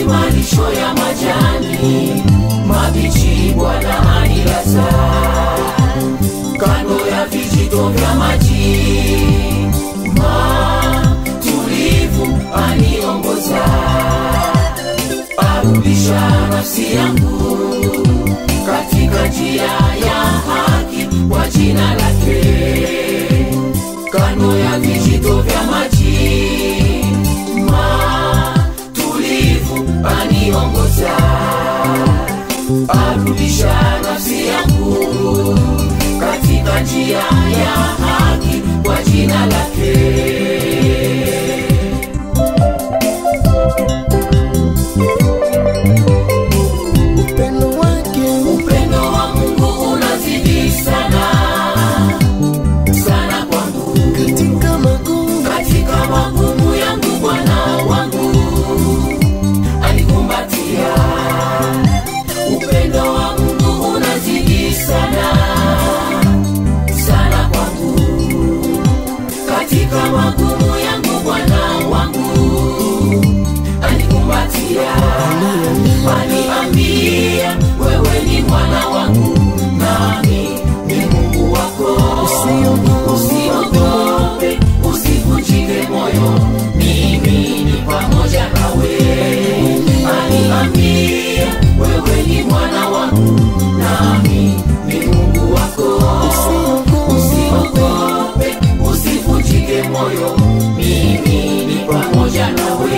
malisho ya majani mabichi Bwana anilaza, kando ya vijito vya maji matulivu aniongoza, arudisha nafsi yangu katika njia ya haki kwa jina lake, kando ya vijito vya maji matulivu aniongoza, arudisha nafsi yangu katika njia ya haki kwa jina lake. Aliambia wewe ni mwana wangu, nami ni Mungu wako. Usiogope, usivunjike moyo, mimi ni pamoja nawe. Aliambia wewe ni mwana wangu, nami ni Mungu wako. Usiogope, usivunjike moyo, mimi ni pamoja nawe.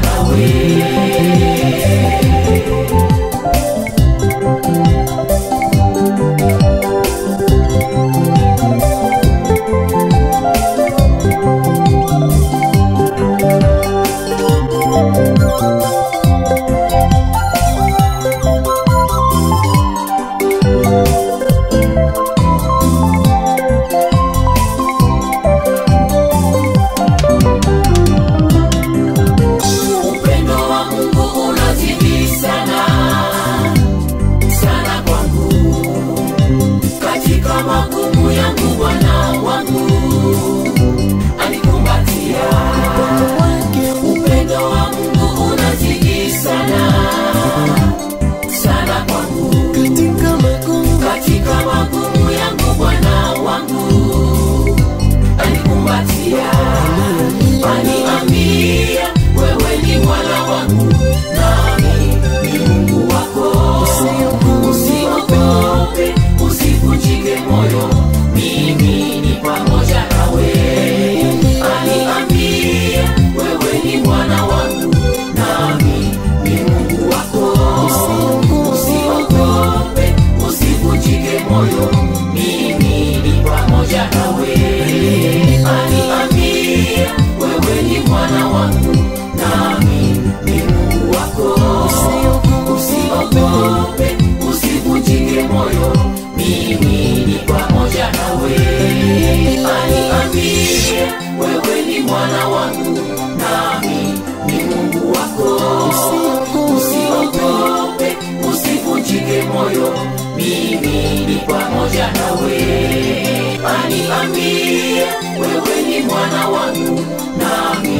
nawe. moyo, mimi ni pamoja nawe. Aliniambia wewe ni mwana wangu, nami ni Mungu wako. Usiogope, usivunjike moyo, mimi ni pamoja nawe. Aliniambia wewe ni mwana wangu, nami ni Mungu wako. Usiogope, usivunjike moyo, mimi ni pamoja nawe. Aliniambia wewe ni mwana wangu, nami